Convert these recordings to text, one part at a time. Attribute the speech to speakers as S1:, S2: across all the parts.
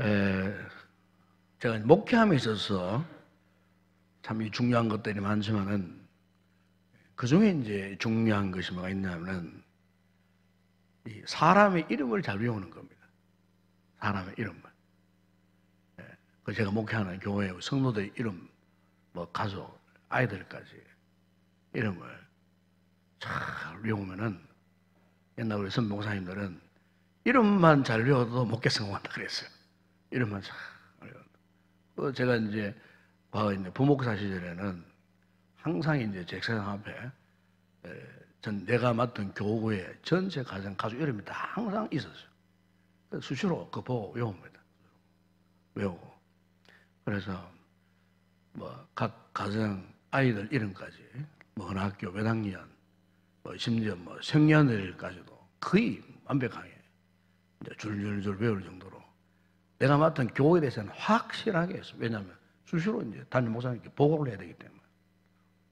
S1: 에, 제가 목회함에 있어서 참 중요한 것들이 많지만은 그 중에 이제 중요한 것이 뭐가 있냐면은 이 사람의 이름을 잘 외우는 겁니다. 사람의 이름을. 그 제가 목회하는 교회 성도들의 이름, 뭐 가족, 아이들까지 이름을 잘 외우면은 옛날 우리 선배 목사님들은 이름만 잘 외워도 목회 성공한다 그랬어요. 이름만 잘 외워도. 제가 이제 과거 이제 부목사 시절에는 항상 이제 제 책상 앞에 전 내가 맡은 교구의 전체 가족 이름이 다 항상 있었어요. 수시로 그거 보고 외웁니다. 외우고. 그래서 뭐 각 가정 아이들 이름까지 뭐 어느 학교 몇 학년 뭐 심지어 뭐 생년월일까지도 거의 완벽하게 이제 줄줄줄 외울 정도로 내가 맡은 교육에 대해서는 확실하게 했어요. 왜냐하면 수시로 이제 담임 목사님께 보고를 해야 되기 때문에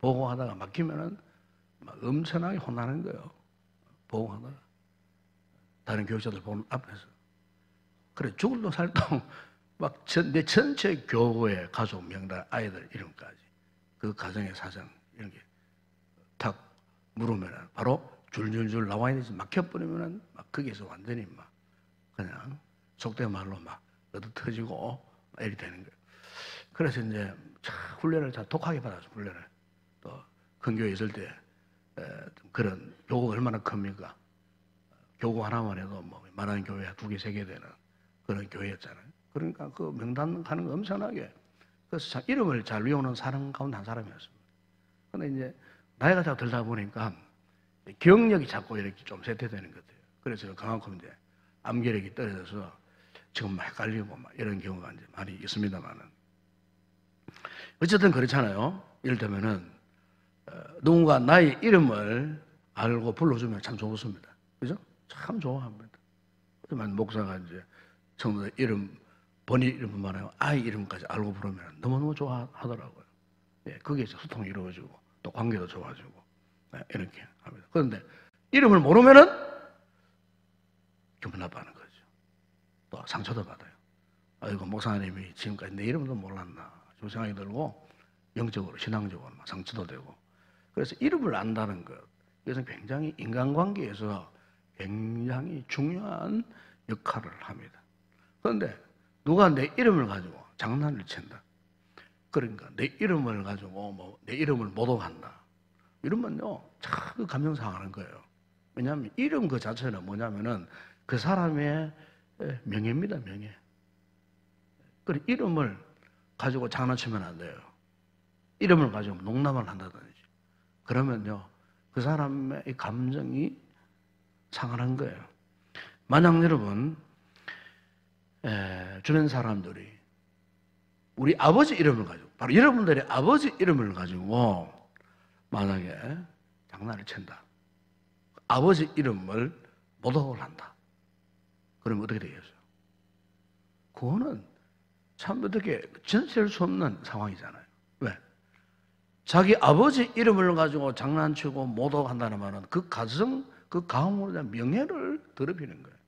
S1: 보고하다가 막히면은 막 엄청나게 혼나는 거예요. 보고하다가 다른 교육자들 보는 앞에서 그래 죽을 동 살동 막 내 전체 교우의 가족 명단 아이들 이름까지 그 가정의 사정 이런 게 탁 물으면은 바로 줄줄줄 나와야 되지 막혀버리면은 막 거기에서 완전히 막 그냥 속된 말로 막 얻어 터지고 이렇게 되는 거예요. 그래서 이제 훈련을 잘 독하게 받았어요. 훈련을 또 큰 교회 있을 때 그런 교구가 얼마나 큽니까? 교구 하나만 해도 뭐 많은 교회 2개, 3개 되는 그런 교회였잖아요. 그러니까 그 명단 가는 거 엄청나게 그래서 참 이름을 잘 외우는 사람 가운데 한 사람이었습니다. 근데 이제 나이가 자꾸 들다 보니까 기억력이 자꾸 이렇게 좀 쇠퇴되는 것 같아요. 그래서 그만큼 이제 암기력이 떨어져서 지금 막 헷갈리고 막 이런 경우가 이제 많이 있습니다만은 어쨌든 그렇잖아요. 이를테면은 누군가 나의 이름을 알고 불러주면 참 좋습니다. 그죠? 참 좋아합니다. 하지만 목사가 이제 성도들 이름, 본인 이름뿐만 아니라 아이 이름까지 알고 부르면 너무너무 좋아하더라고요. 예, 거기에서 소통이 이루어지고 또 관계도 좋아지고 이렇게 합니다. 그런데 이름을 모르면은 기분 나빠하는 거죠. 또 상처도 받아요. 아이고 목사님이 지금까지 내 이름도 몰랐나 좀 생각이 들고 영적으로 신앙적으로 막 상처도 되고 그래서 이름을 안다는 것 이것은 굉장히 인간관계에서 굉장히 중요한 역할을 합니다. 그런데 누가 내 이름을 가지고 장난을 친다. 그러니까 내 이름을 가지고 뭐 내 이름을 모독한다. 이러면요 참 감정 상하는 거예요. 왜냐하면 이름 그 자체는 뭐냐면은 그 사람의 명예입니다. 명예. 그래 이름을 가지고 장난치면 안 돼요. 이름을 가지고 농담을 한다든지 그러면요 그 사람의 감정이 상하는 거예요. 만약 여러분 주변 사람들이 우리 아버지 이름을 가지고 바로 여러분들의 아버지 이름을 가지고 만약에 장난을 친다. 아버지 이름을 모독을 한다. 그러면 어떻게 되겠어요? 그거는 참 어떻게 전체할 수 없는 상황이잖아요. 왜? 자기 아버지 이름을 가지고 장난치고 모독한다는 말은 그 가정, 그 가문에 대한 명예를 더럽히는 거예요.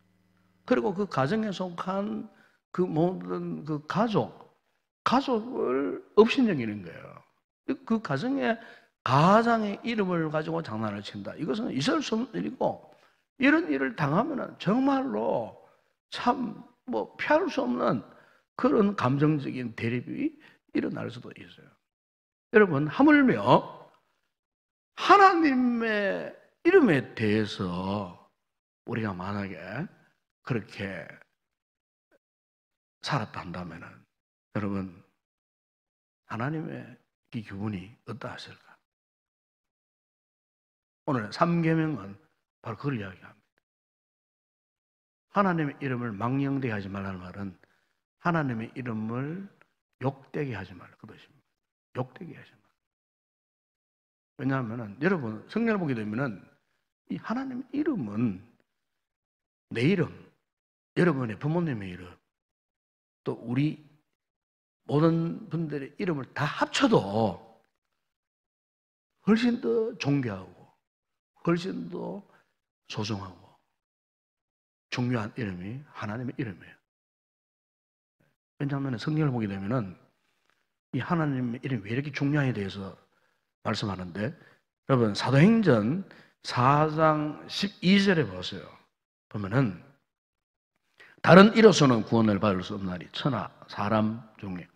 S1: 그리고 그 가정에 속한 그 모든 그 가족을 업신여기는 거예요. 그 가장의 이름을 가지고 장난을 친다. 이것은 있을 수 없는 일이고, 이런 일을 당하면 정말로 참 뭐 피할 수 없는 그런 감정적인 대립이 일어날 수도 있어요. 여러분, 하물며 하나님의 이름에 대해서 우리가 만약에 그렇게 살았다 한다면 여러분 하나님의 이 기분이 어떠하실까? 오늘 3계명은 바로 그걸 이야기합니다. 하나님의 이름을 망령되게 하지 말라는 말은 하나님의 이름을 욕되게 하지 말라 그 뜻입니다. 욕되게 하지 말라. 왜냐하면 여러분 성경을 보게 되면은 이 하나님의 이름은 내 이름, 여러분의 부모님의 이름, 또 우리 모든 분들의 이름을 다 합쳐도 훨씬 더 존귀하고 훨씬 더 소중하고 중요한 이름이 하나님의 이름이에요. 왜냐하면 성경을 보게 되면은 이 하나님의 이름이 왜 이렇게 중요하에 대해서 말씀하는데, 여러분 사도행전 4장 12절에 보세요. 보면은 다른 이로서는 구원을 받을 수 없나니 천하 사람 중에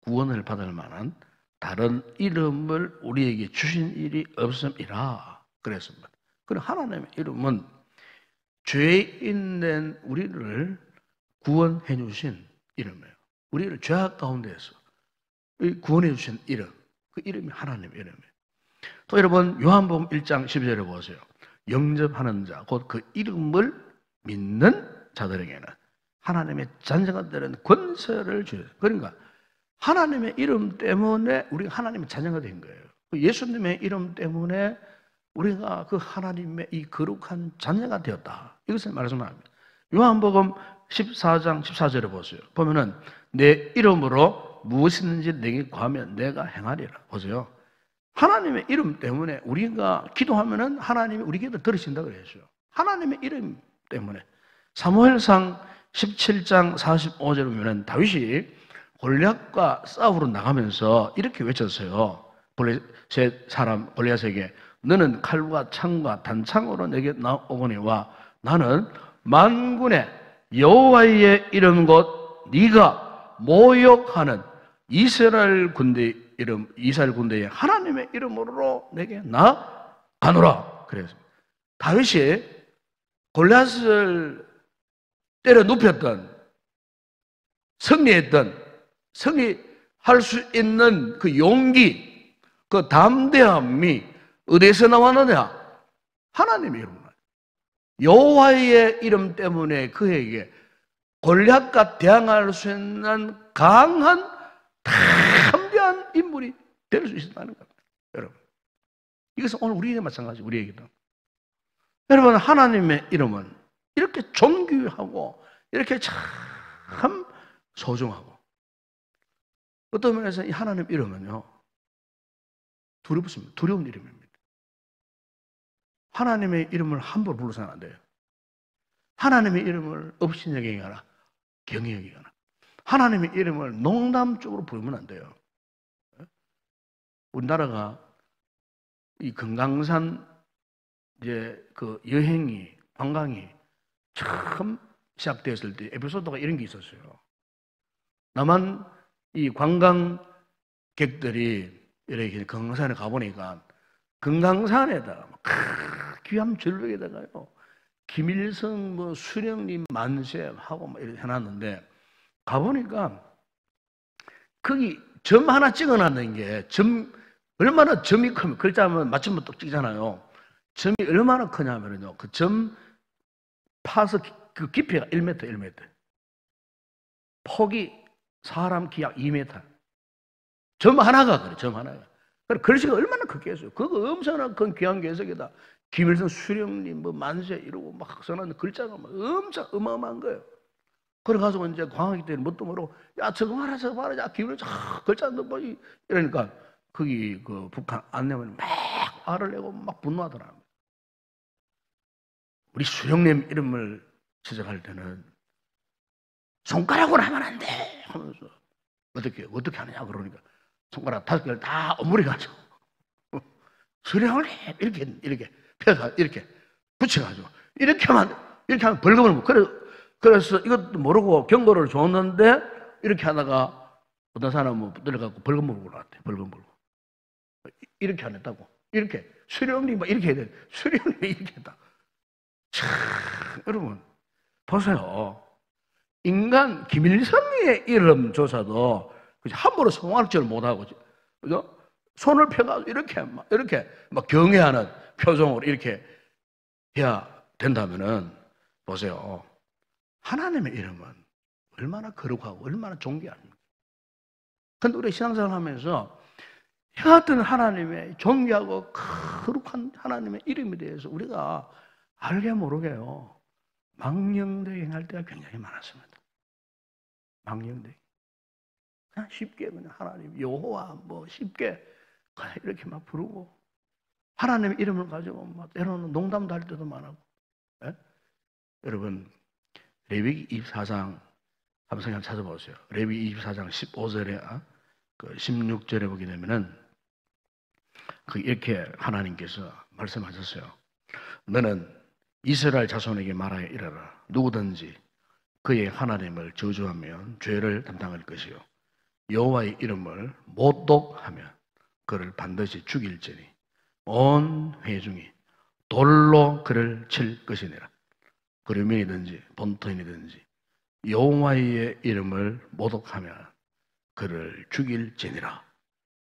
S1: 구원을 받을 만한 다른 이름을 우리에게 주신 일이 없음이라 그랬습니다. 그럼 하나님의 이름은 죄 있는 우리를 구원해 주신 이름이에요. 우리를 죄악 가운데에서 구원해 주신 이름, 그 이름이 하나님의 이름이에요. 또 여러분 요한복음 1장 12절에 보세요. 영접하는 자, 곧 그 이름을 믿는 자들에게는 하나님의 자녀가 되는 권세를 주셔요. 그러니까 하나님의 이름 때문에 우리가 하나님의 자녀가 된 거예요. 예수님의 이름 때문에 우리가 그 하나님의 이 거룩한 자녀가 되었다. 이것을 말씀합니다. 요한복음 14장 14절에 보세요. 보면은 내 이름으로 무엇이든지 내게 구하면 내가 행하리라. 보세요. 하나님의 이름 때문에 우리가 기도하면은 하나님이 우리에게 들으신다 그랬어요. 하나님의 이름 때문에. 사무엘상 17장 45절에 보면은 다윗이 골리앗과 싸우러 나가면서 이렇게 외쳤어요. 블레셋 사람 골리앗에게 너는 칼과 창과 단창으로 내게 나오거니와 나는 만군의 여호와의 이름 곧 네가 모욕하는 이스라엘 군대의 하나님의 이름으로 내게 나아노라. 그래서 다윗이 골리앗을 때려 눕혔던, 승리할 수 있는 그 용기, 그 담대함이 어디에서 나왔느냐? 하나님의 이름으로. 여호와의 이름 때문에 그에게 골리앗과 대항할 수 있는 강한 담대한 인물이 될 수 있었다는 겁니다. 여러분, 이것은 오늘 우리에게 마찬가지, 우리에게도. 여러분, 하나님의 이름은 이렇게 존귀하고 이렇게 참 소중하고, 어떤 면에서 이 하나님 이름은요 두렵습니다. 두려운 이름입니다. 하나님의 이름을 함부로 불러서는 안 돼요. 하나님의 이름을 업신여기게 하나 경히 여기게 하나, 하나님의 이름을 농담적으로 부르면 안 돼요. 우리나라가 이 금강산 이제 그 여행이, 관광이 처음 시작되었을 때 에피소드가 이런 게 있었어요. 다만 이 관광객들이 이렇게 금강산에 가보니까 금강산에다가 귀한 절벽에다가요 김일성 뭐 수령님 만세하고 막 이렇게 해놨는데, 가보니까 거기 점 하나 찍어놨는 게 얼마나 점이 크면, 글자 하면 맞춤법 똑 찍잖아요. 점이 얼마나 크냐면요, 그 점 파서 그 깊이가 1m, 1m, 폭이 사람 키약 2m. 점 하나가 그래, 점 하나가. 그래, 글씨가 얼마나 크겠어요. 그거 엄청난 큰 귀한 개석에다 김일성 수령님 뭐 만세 이러고 막 써놨는 글자가 막 엄청 어마어마한 거예요. 그래가지고 이제 관광객들이 뭣도 모르고 야 저거 봐라 저거 봐라 야 김일성 글자도 뭐 이러니까 거기 그 북한 안내원이 막 화를 내고 막 분노하더라. 우리 수령님 이름을 지적할 때는 손가락으로 하면 안 돼 하면서 어떻게 하느냐 그러니까 손가락 5개를 다 오므려가지고 수령님 이렇게 펴가 이렇게 붙여가지고 이렇게 하면 벌금을 먹고, 그래서 이것도 모르고 경고를 줬는데 이렇게 하다가 어떤 사람은 들어가고 벌금 물고 나왔대. 벌금 물고 이렇게 안 했다고. 이렇게 수령님 막 이렇게 해야 돼. 수령님 이렇게 했다. 참, 여러분 보세요. 인간 김일성의 이름조차도 함부로 성악질 못하고, 그죠? 손을 펴가지고 이렇게 막 경외하는 표정으로 이렇게 해야 된다면은, 보세요. 하나님의 이름은 얼마나 거룩하고 얼마나 존귀합니까? 근데 우리 신앙생활 하면서 여하튼 하나님의 존귀하고 거룩한 하나님의 이름에 대해서 우리가 알게 모르게요 망령되게 할 때가 굉장히 많았습니다. 망령되게 그냥 쉽게 그냥 하나님 여호와 뭐 쉽게 그냥 이렇게 막 부르고, 하나님의 이름을 가지고 막 때로는 농담도 할 때도 많았고. 예? 여러분 레위기 24장 한번 성경 찾아보세요. 레위 24장 15절에 그 16절에 보게 되면은 이렇게 하나님께서 말씀하셨어요. 너는 이스라엘 자손에게 말하여 이르라. 누구든지 그의 하나님을 저주하면 죄를 담당할 것이요 여호와의 이름을 모독하면 그를 반드시 죽일지니 온 회중이 돌로 그를 칠 것이니라. 그루민이든지 본토인이든지 여호와의 이름을 모독하면 그를 죽일지니라.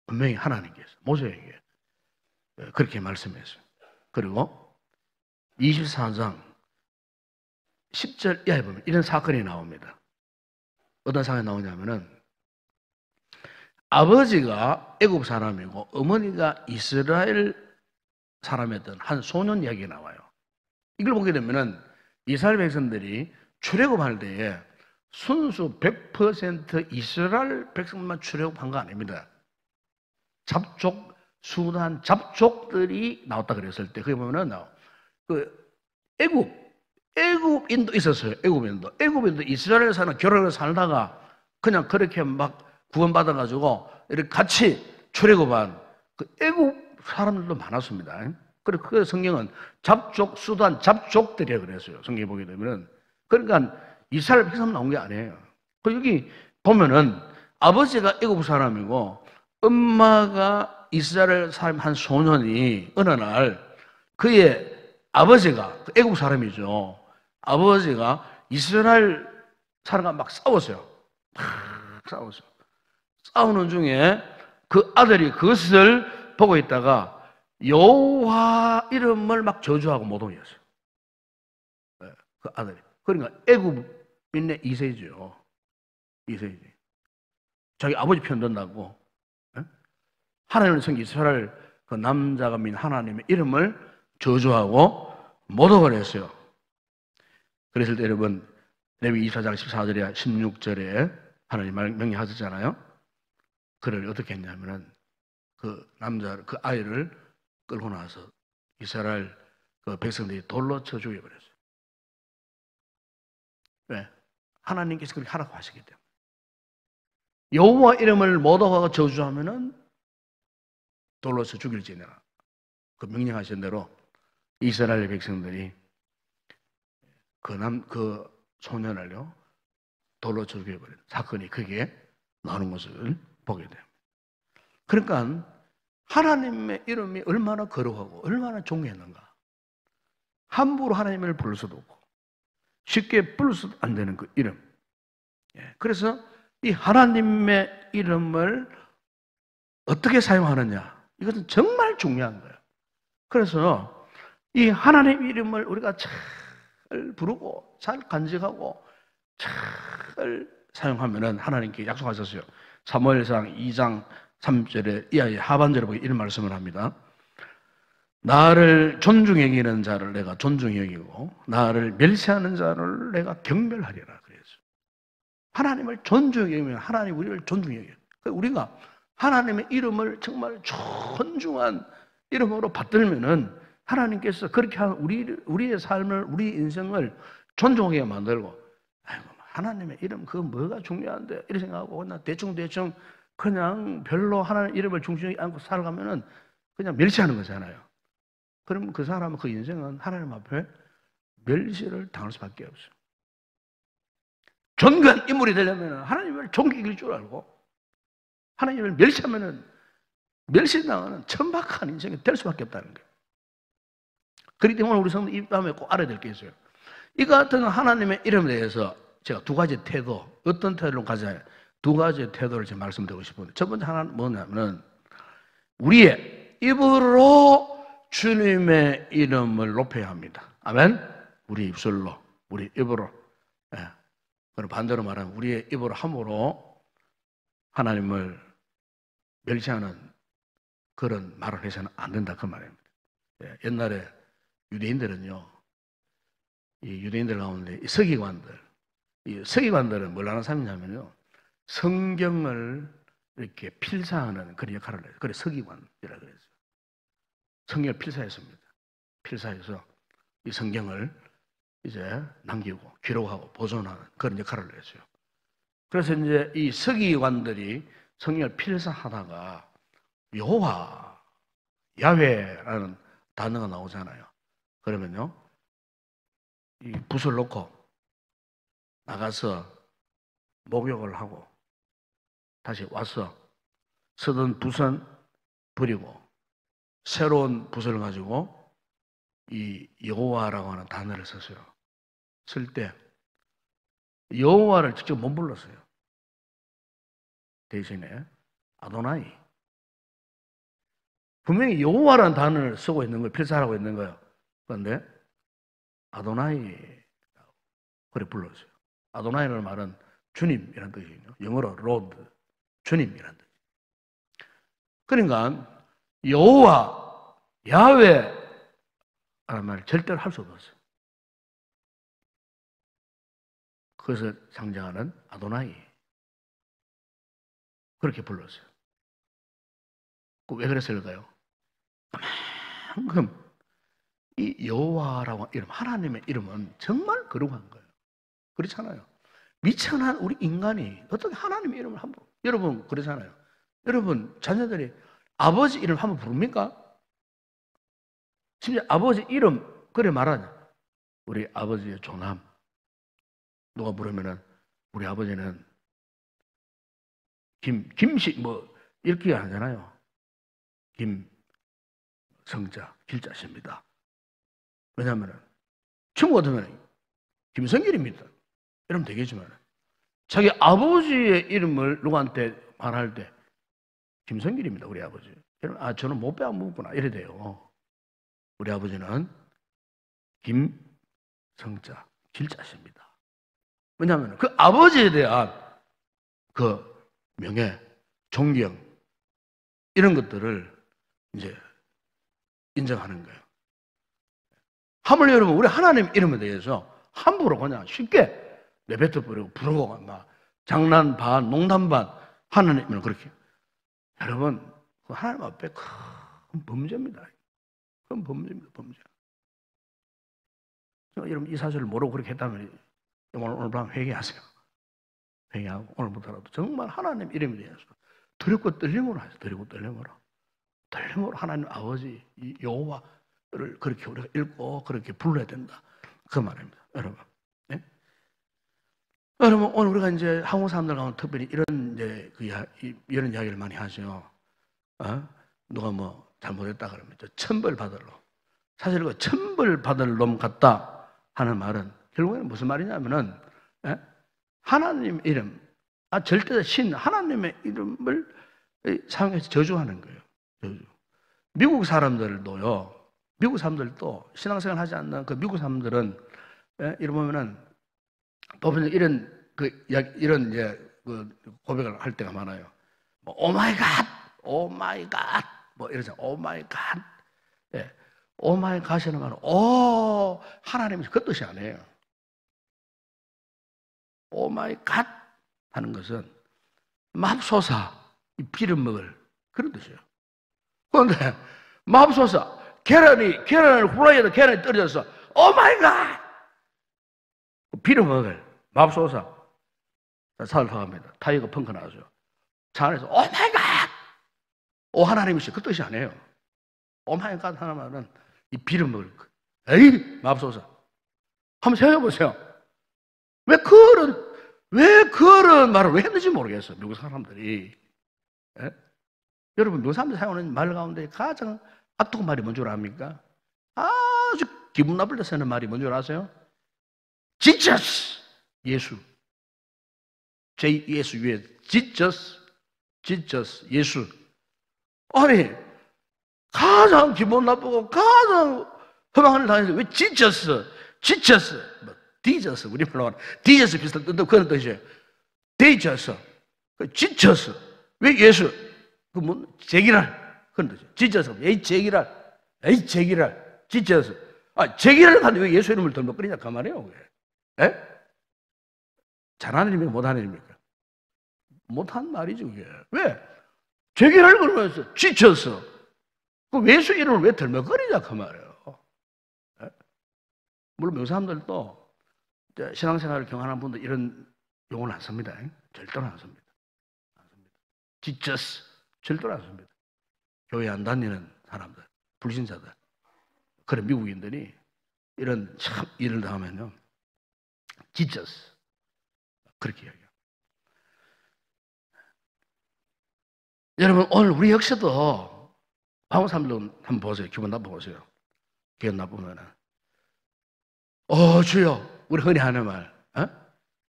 S1: 분명히 하나님께서 모세에게 그렇게 말씀했어요. 그리고 24장 10절 이하에 보면 이런 사건이 나옵니다. 어떤 사건이 나오냐면은 아버지가 애굽 사람이고 어머니가 이스라엘 사람이었던 한 소년 이야기가 나와요. 이걸 보게 되면은 이스라엘 백성들이 출애굽할 때에 순수 100% 이스라엘 백성만 출애굽한 거 아닙니다. 잡족, 수단 잡족들이 나왔다 그랬을 때, 거기 보면은, 애굽인도 있었어요. 애굽인도 이스라엘 사람 결혼을 살다가 그냥 그렇게 막 구원받아가지고 이렇게 같이 출애굽한 그 애굽 사람들도 많았습니다. 그리고 그 성경은 잡족, 수단 잡족들이라 그랬어요. 성경에 보게 되면은. 그러니까 이스라엘 백성 나온 게 아니에요. 그 여기 보면은 아버지가 애굽 사람이고 엄마가 이스라엘 사람 한 소년이 어느 날 그의 아버지가 애굽 사람이죠. 아버지가 이스라엘 사람과 막 싸웠어요. 막 싸웠어요. 싸우는 중에 그 아들이 그것을 보고 있다가 여호와 이름을 막 저주하고 모독이었어요. 그 아들이. 그러니까 애굽인의 2세죠. 2세지. 자기 아버지 편 든다고. 하나님을 섬기 이스라엘 그 남자가 민 하나님의 이름을 저주하고 모독을 했어요. 그랬을 때 여러분 레위 24장 14절에 16절에 하나님 명령하셨잖아요. 그를 어떻게 했냐면은 그 남자 그 아이를 끌고 나서 이스라엘 그 백성들이 돌로 쳐 죽여버렸어요. 왜? 하나님께서 그렇게 하라고 하시기 때문에. 여호와 이름을 모독하고 저주하면은 돌로 쳐 죽일지니라. 그 명령하신 대로 이스라엘 백성들이 그 소년을요 돌로 쳐 죽여버린 사건이 크게 나오는 것을 보게 돼요. 그러니까 하나님의 이름이 얼마나 거룩하고 얼마나 존귀했는가. 함부로 하나님을 부를 수도 없고 쉽게 부를 수도 안 되는 그 이름. 그래서 이 하나님의 이름을 어떻게 사용하느냐, 이것은 정말 중요한 거예요. 그래서 이 하나님 이름을 우리가 잘 부르고 잘 간직하고 잘 사용하면은 하나님께 약속하셨어요. 사무엘상 2장 3절에 이하의 하반절에 보기 이런 말씀을 합니다. 나를 존중히 여기는 자를 내가 존중히 여기고 나를 멸시하는 자를 내가 경멸하리라 그랬어요. 하나님을 존중히 여기면 하나님 우리를 존중히 여겨요. 우리가 하나님의 이름을 정말 존중한 이름으로 받들면은 하나님께서 그렇게 한 우리의 삶을, 우리 인생을 존중하게 만들고, 아이고, 하나님의 이름, 그거 뭐가 중요한데? 이렇게 생각하고, 나 대충 그냥 별로 하나님 이름을 중심에 안고 살아가면은 그냥 멸시하는 거잖아요. 그럼 그 사람은 그 인생은 하나님 앞에 멸시를 당할 수밖에 없어요. 존귀한 인물이 되려면 하나님을 존귀일 줄 알고, 하나님을 멸시하면은 멸시당하는 천박한 인생이 될 수밖에 없다는 거예요. 그렇기 때문에 우리 성도 이 다음에 꼭 알아야 될 게 있어요. 이 같은 하나님의 이름에 대해서 제가 두 가지 태도, 어떤 태도를 가져야 두 가지 태도를 제가 말씀드리고 싶은데, 첫 번째 하나는 뭐냐면은 우리의 입으로 주님의 이름을 높여야 합니다. 아멘? 우리 입술로, 우리 입으로. 예. 그리고 반대로 말하면 우리의 입으로 함으로 하나님을 멸시하는 그런 말을 해서는 안 된다 그 말입니다. 예. 옛날에 유대인들은요, 이 유대인들 가운데 이 서기관들은 뭘 하는 사람이냐면요, 성경을 이렇게 필사하는 그런 역할을 해요. 그래서 서기관이라고 그랬어요. 성경을 필사했습니다. 필사해서 이 성경을 이제 남기고 기록하고 보존하는 그런 역할을 했어요. 그래서 이제 이 서기관들이 성경을 필사하다가 여호와, 야훼라는 단어가 나오잖아요. 그러면요, 이 붓을 놓고 나가서 목욕을 하고 다시 와서 쓰던 붓은 버리고 새로운 붓을 가지고 이 여호와라고 하는 단어를 썼어요. 쓸 때 여호와를 직접 못 불렀어요. 대신에 아도나이. 분명히 여호와라는 단어를 쓰고 있는 거예요. 필사하고 있는 거예요. 그런데 아도나이 그래 불렀어요. 아도나이라는 말은 주님이라는 뜻이거든요. 영어로 로드, 주님이라는 뜻. 그러니까 여호와, 야훼 라는 말을 절대로 할 수 없었어요. 그것을 상징하는 아도나이. 그렇게 불렀어요. 왜 그랬을까요? 그만큼 이 여호와라고 이름, 하나님의 이름은 정말 거룩한 거예요. 그렇잖아요. 미천한 우리 인간이 어떻게 하나님의 이름을 함부로, 여러분 그러잖아요. 여러분 자녀들이 아버지 이름 한번 부릅니까? 심지어 아버지 이름 그래 말하냐. 우리 아버지의 조남 누가 부르면은 우리 아버지는 김씨 뭐 이렇게 하잖아요. 김성자 길자십니다. 왜냐하면 친구 같으면 김성길입니다. 이러면 되겠지만 자기 아버지의 이름을 누구한테 말할 때 김성길입니다. 우리 아버지. 아 저는 못 빼앗먹구나 이래 돼요. 우리 아버지는 김성자 길자십니다. 왜냐하면 그 아버지에 대한 그 명예, 존경 이런 것들을 이제 인정하는 거예요. 하물며 여러분 우리 하나님 이름에 대해서 함부로 그냥 쉽게 내뱉어 버리고 부르고 막 장난 반, 농담 반 하나님 이름을 그렇게 여러분 그 하나님 앞에 큰 범죄입니다. 그건 범죄입니다. 범죄. 여러분 이 사실을 모르고 그렇게 했다면 오늘 밤 회개하세요. 회개하고 오늘부터라도 정말 하나님 이름에 대해서 두렵고 떨림으로 하세요. 두렵고 떨림으로. 떨림으로 하나님 아버지 이 여호와를 그렇게 우리가 읽고 그렇게 불러야 된다. 그 말입니다. 여러분. 네? 여러분 오늘 우리가 이제 한국 사람들 가운데 특별히 이런 이제 이런 이야기를 많이 하죠. 누가 뭐 잘못했다 그러면 천벌 받을 놈. 사실 그 천벌 받을 놈 같다 하는 말은 결국에는 무슨 말이냐면은 하나님 이름, 절대 신 하나님의 이름을 사용해서 저주하는 거예요. 저주. 미국 사람들도요. 미국 사람들도 신앙생활 하지 않는 그 미국 사람들은 이런 보면은 보면 이런 이제 그 고백을 할 때가 많아요. 뭐 오 마이 갓, 오 마이 갓, 뭐 이러잖아요. 오 마이 갓. 예. 오 마이 갓이라는 말은 오 하나님이 그 뜻이 아니에요. 오 마이 갓 하는 것은 맙소사 비름 먹을 그런 뜻이에요. 그런데 맙소사 계란을 후라이에다 계란이 떨어져서 오 마이 갓 비름 먹을 맙소사 차를 타갑니다. 타이어가 펑크 나죠. 차 안에서 오 마이 갓 오 하나님이시 그 뜻이 아니에요. 오 마이 갓 하는 말은 이 비름 먹을 거. 에이 맙소사 한번 생각해 보세요. 왜 그런 말을 왜 했는지 모르겠어요. 미국 사람들이. 예? 여러분, 미국 사람들이 사용하는 말 가운데 가장 악독한 말이 뭔 줄 압니까? 아주 기분 나쁠 때 쓰는 말이 뭔 줄 아세요? Jesus! 예수. 예수 위에 Jesus, 예수. 아니, 가장 기분 나쁘고 가장 허망을 당해서 왜 Jesus, 뭐, 디저스, 우리 말로 말하면 디저스 비슷한 뜻도 그런 뜻이에요. 디저스, 지저스, 왜 예수? 그 뭐 제기랄 그런 뜻이에요. 지저스, 에이 제기랄, 지저스. 제기랄을 하는데 왜 예수 이름을 덜먹거리냐 그 말이에요. 예? 잘하는 일입니까? 못하는 일입니까? 못한 말이죠 그게. 왜? 제기랄 그러면서 지저스. 그 예수 이름을 왜 덜먹거리냐 그 말이에요. 예? 물론 몇 사람들도 신앙생활을 경험하는 분들 이런 용어는 안 씁니다. 절대로 안 씁니다. Jesus 절대로 안 씁니다. 교회 안 다니는 사람들, 불신자들, 그런 미국인들이 이런 참 일을 당하면요, Jesus 그렇게 이야기해요. 여러분, 오늘 우리 역시도 한국 사람들 한번 보세요. 기분 나빠보세요. 기분 나쁘면은 주여, 우리 흔히 하는 말,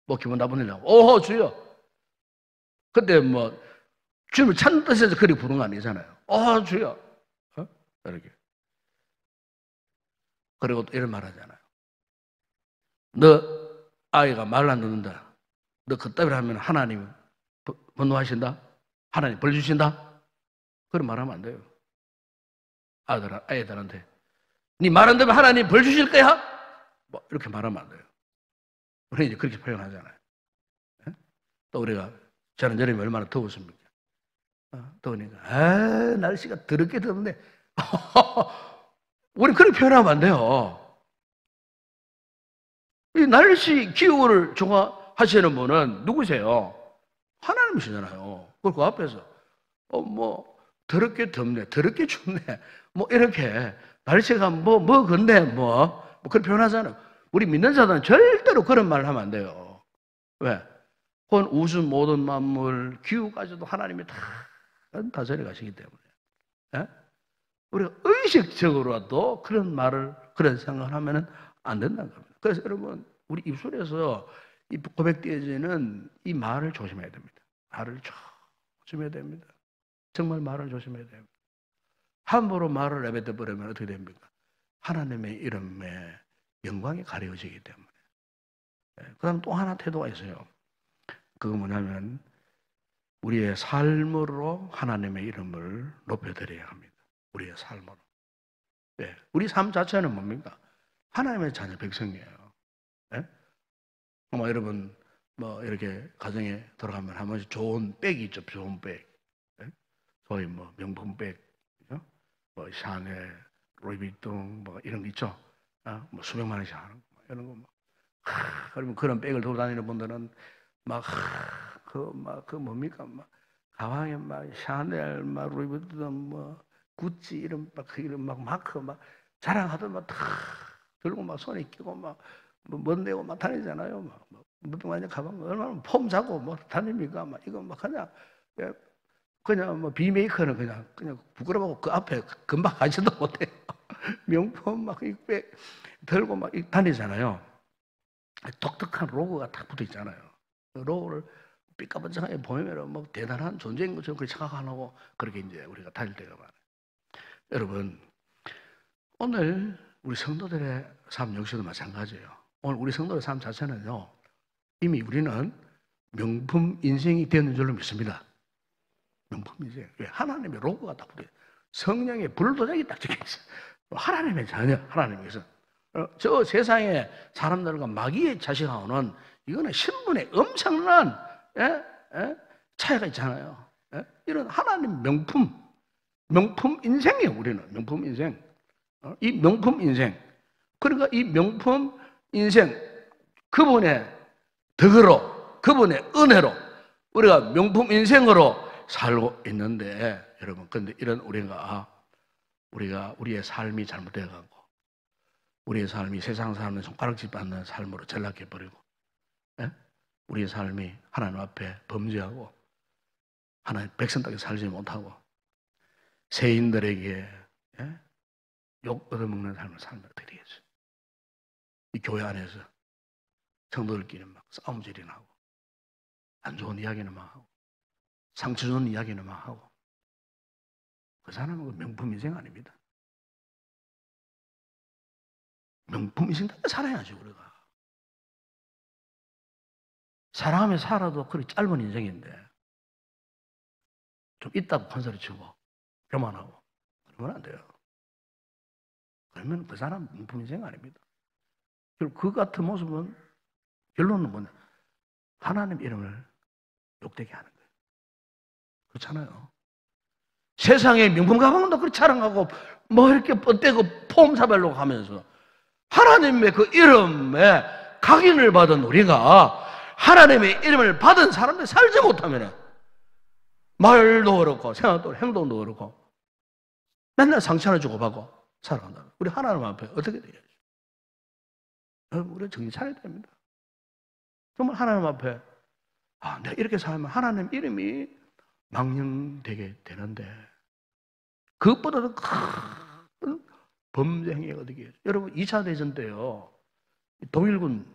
S1: 뭐 기분 나쁜 일이라고 주여. 근데 뭐 주님을 찾는 뜻에서 그리 부르는 거 아니잖아요. 주여, 이렇게. 그리고 또 이런 말 하잖아요. 너 아이가 말 안 듣는다. 너 그따위로 하면 하나님 분노하신다? 하나님 벌 주신다? 그런 말 하면 안 돼요. 아이들한테 네 말 안 듣면 하나님 벌 주실 거야? 뭐 이렇게 말하면 안 돼요. 우리 이제 그렇게 표현하잖아요. 또 우리가 저는 여름이 얼마나 더웠습니까? 더우니까 날씨가 더럽게 덥네. 우리 그렇게 표현하면 안 돼요. 이 날씨 기후를 좋아하시는 분은 누구세요? 하나님이시잖아요. 그 앞에서 뭐 더럽게 덥네, 더럽게 춥네, 뭐 이렇게 날씨가 뭐 건데 뭐 그런 표현하잖아요. 우리 믿는 자들은 절대로 그런 말을 하면 안 돼요. 왜? 온 우주 모든 만물 기후까지도 하나님이 다 다스려 가시기 때문에 우리가 의식적으로라도 그런 말을, 그런 생각을 하면 안 된다는 겁니다. 그래서 여러분, 우리 입술에서 이 고백되어지는 이 말을 조심해야 됩니다. 말을 조심해야 됩니다. 정말 말을 조심해야 됩니다. 함부로 말을 내뱉어 버리면 어떻게 됩니까? 하나님의 이름에 영광이 가려지기 때문에. 그 다음 또 하나 태도가 있어요. 그거 뭐냐면 우리의 삶으로 하나님의 이름을 높여드려야 합니다. 우리의 삶으로. 우리 삶 자체는 뭡니까? 하나님의 자녀 백성이에요. 아마 여러분 뭐 이렇게 가정에 돌아가면 한 번씩 좋은 백이 있죠. 좋은 백. 소위 뭐 명품 백, 뭐 샤넬, 루이비통 뭐 이런 거 있죠. 뭐 수백만 원씩 하는 거 이런 거 뭐. 그러면 그런 백을 들고 다니는 분들은 그 뭡니까? 막 가방에 막 샤넬, 막 루이비통, 뭐 구찌 이런 막 마크 막 자랑하던 막 다 들고 막 손에 끼고 막 멋내고 막 다니잖아요. 막 몇백만 원 가방 얼마나 폼 잡고 뭐 다닙니까? 막 이거 막 그냥 뭐 비메이커는 그냥 부끄러워하고 그 앞에 금방 가지도 못해요. 명품 막 백 들고 막 다니잖아요. 독특한 로고가 딱 붙어 있잖아요. 그 로고를 삐까번쩍하게 보면 뭐 대단한 존재인 것처럼 그렇게 착각하고 그렇게 이제 우리가 다닐 때가 많아요. 여러분, 오늘 우리 성도들의 삶 역시도 마찬가지예요. 오늘 우리 성도의 삶 자체는요, 이미 우리는 명품 인생이 되는 줄로 믿습니다. 명품 인생. 왜? 하나님의 로고가 딱 붙어요. 성령의 불도장이 딱 적혀있어요. 하나님의 자녀, 하나님께서. 저 세상의 사람들과 마귀의 자식하고는 이거는 신분의 엄청난 차이가 있잖아요. 이런 하나님 명품 인생이에요. 우리는 명품 인생. 이 명품 인생. 그러니까 이 명품 인생, 그분의 덕으로, 그분의 은혜로 우리가 명품 인생으로 살고 있는데, 여러분, 근데 이런 우리가 우리의 삶이 잘못돼가고 우리의 삶이 세상 사람의 손가락질 받는 삶으로 전락해버리고, 우리의 삶이 하나님 앞에 범죄하고 하나님 백성답게 살지 못하고 세인들에게 욕 얻어먹는 삶을 살면 어떻게 되겠어요? 이 교회 안에서 성도들끼리 막 싸움질이 나고 안 좋은 이야기는 막 하고 상처 주는 이야기는 막 하고, 그 사람은 명품 인생 아닙니다. 명품 인생답게 살아야지. 우리가 사랑하며 살아도 그렇게 짧은 인생인데 좀 있다고 큰 소리 치고 교만하고 그러면 안 돼요. 그러면 그 사람 명품 인생 아닙니다. 그리고 그 같은 모습은 결론은 뭐냐? 하나님 이름을 욕되게 하는 거예요. 그렇잖아요. 세상에 명품 가방도 그렇게 자랑하고 뭐 이렇게 뻗대고 폼 잡으려고 하면서 하나님의 그 이름에 각인을 받은 우리가 하나님의 이름을 받은 사람들 살지 못하면 말도 그렇고 생각도 행동도 그렇고 맨날 상처를 주고받고 살아간다. 우리 하나님 앞에 어떻게 되겠죠? 여러분, 우리 정신 차려야 됩니다. 정말 하나님 앞에 내가 이렇게 살면 하나님 이름이 망령되게 되는데 그것보다도 큰 범죄 행위가 어디게 여러분 2차 대전 때요. 독일군,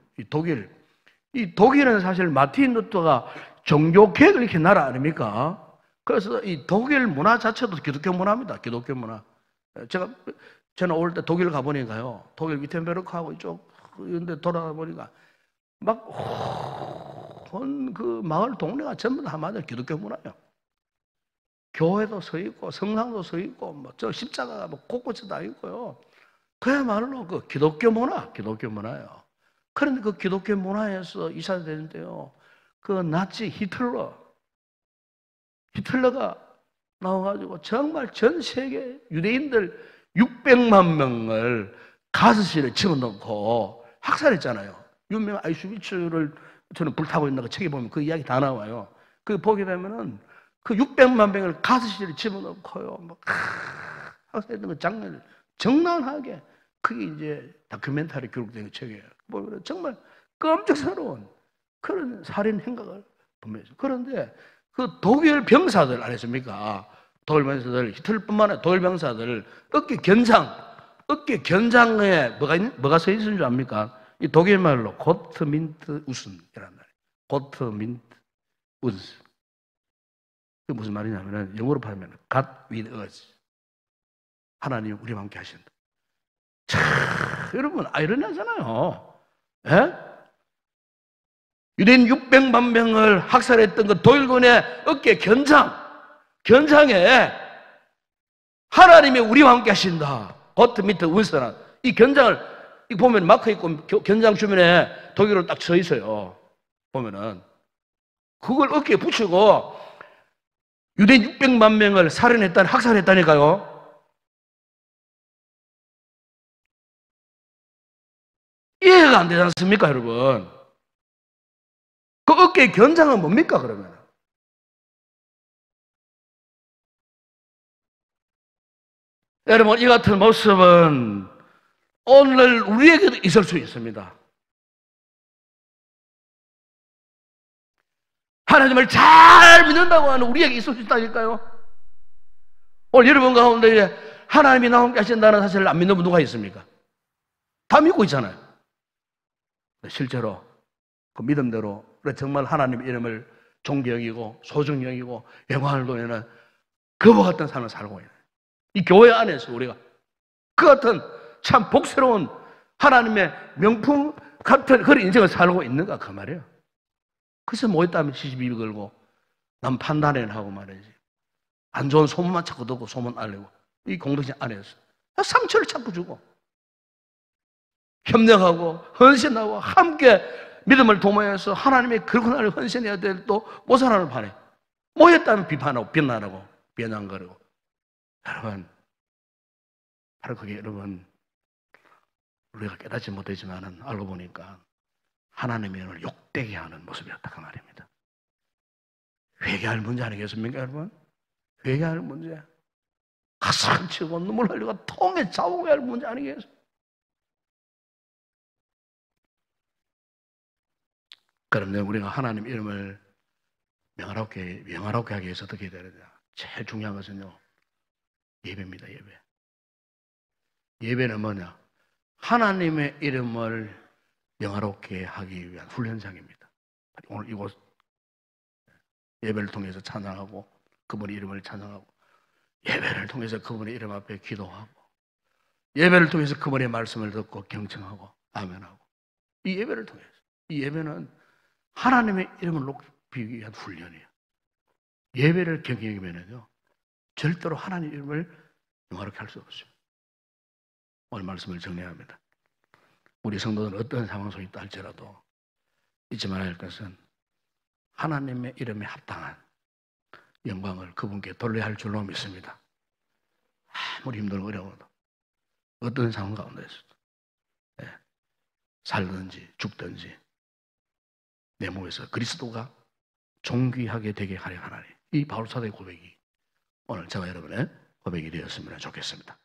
S1: 독일은 사실 마틴 루터가 종교개혁을 일으킨 나라 아닙니까? 그래서 이 독일 문화 자체도 기독교 문화입니다. 기독교 문화. 저는 올 때 독일 가보니까요. 독일 위텐베르크하고 이쪽 이런 데 돌아보니까 막 그 마을 동네가 전부 다 맞아요. 기독교 문화예요. 교회도 서 있고 성당도 서 있고 뭐 저 십자가가 뭐 곳곳에 다 있고요. 그야말로 그 기독교 문화예요. 그런데 그 기독교 문화에서 2차 대전 때요. 그 나치 히틀러가 나와가지고 정말 전 세계 유대인들 600만 명을 가스실에 집어넣고 학살했잖아요. 유명한 아이슈비츠를 저는 불타고 있는 거 책에 보면 그 이야기 다 나와요. 그 보게 되면은 그 600만 명을 가스실에 집어넣고요. 막 학살했던 그 장면을 정난하게 그게 이제 다큐멘터리 기록된 책이에요. 보면 정말 끔찍스러운 그런 살인 행각을 보면서 그런데 그 독일 병사들 아니십니까? 독일 병사들 히틀러뿐만 아니라 독일 병사들 어깨 견장에 뭐가 써 있는 줄 압니까? 이 독일 말로 고트민트 우슨이란 말이에요. 고트민트 우슨. 그게 무슨 말이냐면은 영어로 하면 God with us. 하나님 우리와 함께 하신다. 참, 여러분 아이러니하잖아요. 예? 유대인 600만 명을 학살했던 그 독일군의 어깨 견장에 하나님이 우리와 함께 하신다. 고트 밑에 우스나 이 견장을 보면 마크 있고 견장 주변에 독일어로 딱 써 있어요. 보면은 그걸 어깨에 붙이고 유대인 600만 명을 학살했다니까요. 이해가 안 되지 않습니까, 여러분? 그 어깨의 견장은 뭡니까, 그러면? 여러분, 이 같은 모습은 오늘 우리에게도 있을 수 있습니다. 하나님을 잘 믿는다고 하는 우리에게 있을 수 있다니까요. 오늘 여러분 가운데 하나님이 나와 함께 하신다는 사실을 안 믿는 분 누가 있습니까? 다 믿고 있잖아요. 실제로 그 믿음대로 정말 하나님의 이름을 존귀 여기고 소중히 여기고 영광을 돌리는 그와 같은 삶을 살고 있는 이 교회 안에서 우리가 그 같은 참 복스러운 하나님의 명품 같은 그런 인생을 살고 있는가 그 말이에요. 그래서 뭐 있다면 시시비비 걸고 남 판단을 하고 말이지. 안 좋은 소문만 자꾸 듣고 소문 알리고 이 공동체 안에서 상처를 자꾸 주고 협력하고 헌신하고 함께 믿음을 도모해서 하나님의 그런 날 헌신해야 될 또 모사라는 판에 뭐 했다면 비판하고 비난하고 비난거리고 여러분 바로 그게 여러분 우리가 깨닫지 못했지만은 알고 보니까 하나님의 이름을 욕되게 하는 모습이었다 그 말입니다. 회개할 문제 아니겠습니까 여러분? 회개할 문제 가슴 치고 눈물 흘리고 통에 자욱해야 할 문제 아니겠습니까? 그러면 우리가 하나님 이름을 명하롭게 하기 위해서 어떻게 해야 되느냐? 제일 중요한 것은요 예배입니다. 예배는 뭐냐? 하나님의 이름을 영화롭게 하기 위한 훈련장입니다. 오늘 이곳 예배를 통해서 찬양하고 그분의 이름을 찬양하고 예배를 통해서 그분의 이름 앞에 기도하고 예배를 통해서 그분의 말씀을 듣고 경청하고 아멘하고 이 예배를 통해서 이 예배는 하나님의 이름을 높이기 위한 훈련이에요. 예배를 경영하면요 절대로 하나님의 이름을 영화롭게 할 수 없어요. 오늘 말씀을 정리합니다. 우리 성도는 어떤 상황 속에 있다 할지라도 잊지 말아야 할 것은 하나님의 이름에 합당한 영광을 그분께 돌려야 할 줄로 믿습니다. 아무리 힘들고 어려워도 어떤 상황 가운데서도 살든지 죽든지 내 몸에서 그리스도가 존귀하게 되게 하려 하나니, 이 바울 사도의 고백이 오늘 저와 여러분의 고백이 되었으면 좋겠습니다.